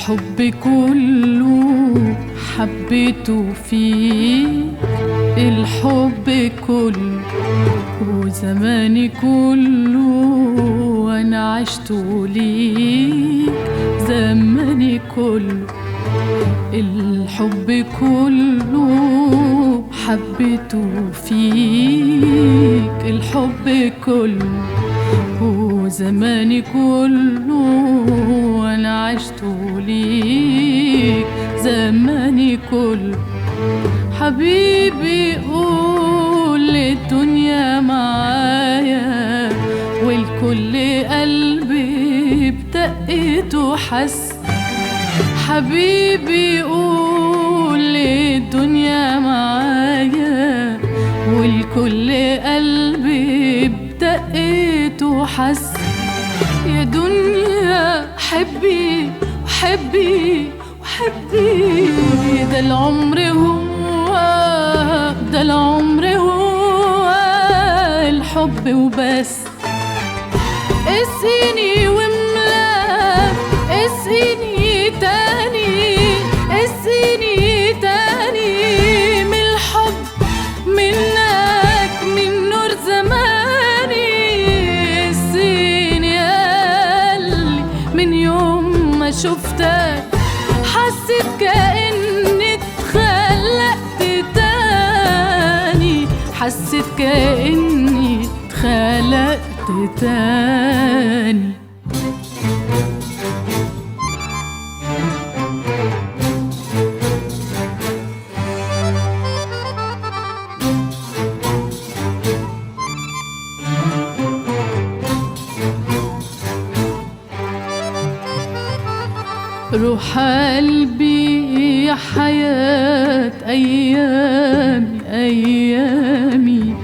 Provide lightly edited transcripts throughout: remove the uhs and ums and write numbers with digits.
الحب كله حبيته فيك، الحب كله وزماني كله وانا عشته ليك، زماني كله الحب كله حبيته فيك، الحب كله وزماني كله وانا عشته ليك، زماني كله. حبيبي قول للدنيا معايا، والكل قلبي بدقته حس. حبيبي قول للدنيا معايا، والكل قلبي بدقته حس. يا دنيا حبي وحبي وحبي، ده العمر هو، ده العمر هو الحب وبس. اسقيني واملا، اسقيني تاني، اسقيني تاني من الحب منك، من نور زماني. اسقيني قلبي من يوم ما شفتك، حسيت كأني اتخلقت تاني، حسيت كأني اتخلقت تاني. روح قلبي يا حياة أيامي أيامي،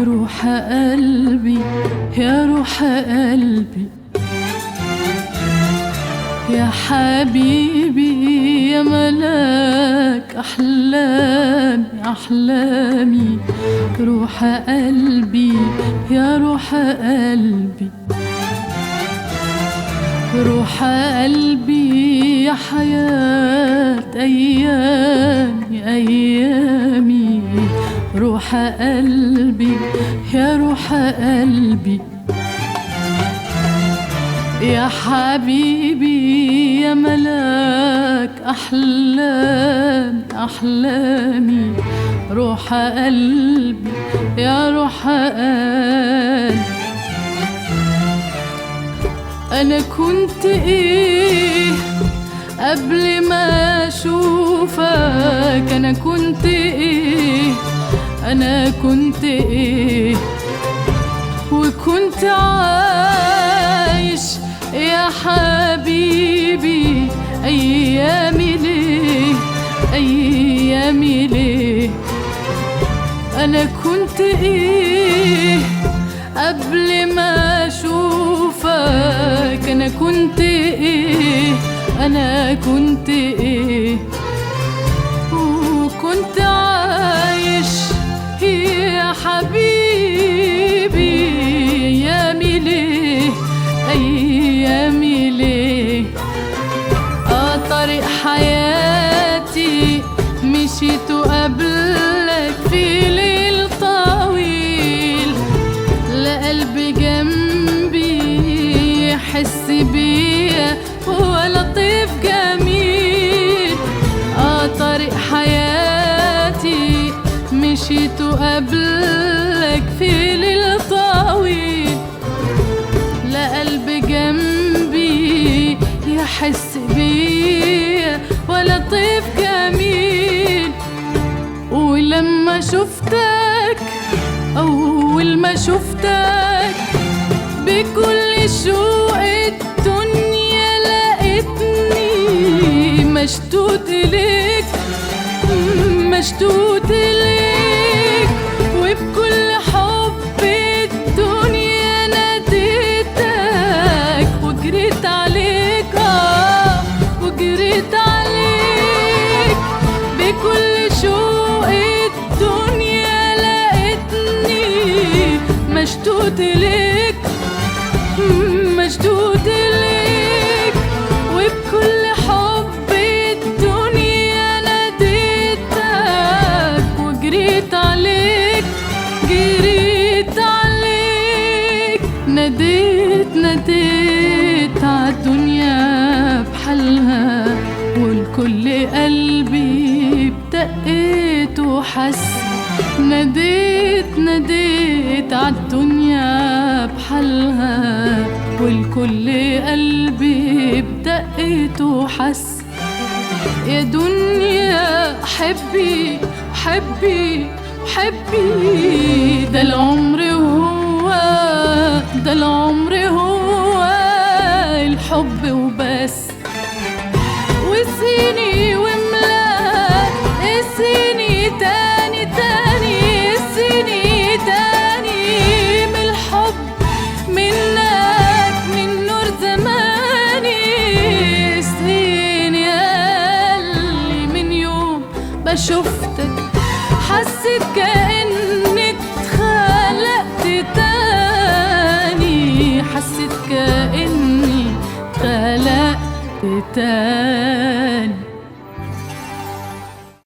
روح قلبي يا روح قلبي، يا حبيبي يا ملاك أحلامي أحلامي، روح قلبي يا روح قلبي، روح قلبي يا حياة أيامي أيامي، روح قلبي يا روح قلبي، يا حبيبي يا ملاك أحلامي أحلامي، روح قلبي يا روح قلبي. أنا كنت إيه قبل ما أشوفك؟ أنا كنت إيه؟ أنا كنت إيه؟ وكنت عايش يا حبيبي أيامي ليه؟ أيامي ليه؟ أنا كنت إيه قبل ما أشوفك؟ أنا كنت إيه؟ أنا كنت إيه؟ وكنت عايش يا حبيبي أيامي ليه؟ أيامي ليه؟ طريق حياتي مشيت قبلك في ليل طويل، لا قلبي جنبي يحس بيا ولا طيف جميل. طريق حياتي مشيت قبلك في ليل طويل، لا قلبي جنبي يحس بيا ولا طيف جميل. ولما شفتك أول ما شفتك بكل شوق الدنيا لقيتني مشدود إليك، مشدود إليك، وبكل حب الدنيا ناديتك وجريت عليك، وجريت عليك بكل شوق الدنيا لقيتني مشدود إليك، مشدود إليك، وبكل حب عالدنيا بحالها، والكل قلبي بدقيت وحس. ناديت عالدنيا بحالها، والكل قلبي بدقيت وحس. يا دنيا حبي حبي حبي، ده العمر هو، ده العمر هو الحب وبس. وسيني وملاك اسيني تاني تاني، اسيني تاني من الحب منك من نور زماني. اسيني ياللي من يوم ما شفتك حسيت كأنك اتخلقت تاني، حسيت كأني اتخلقت تاني.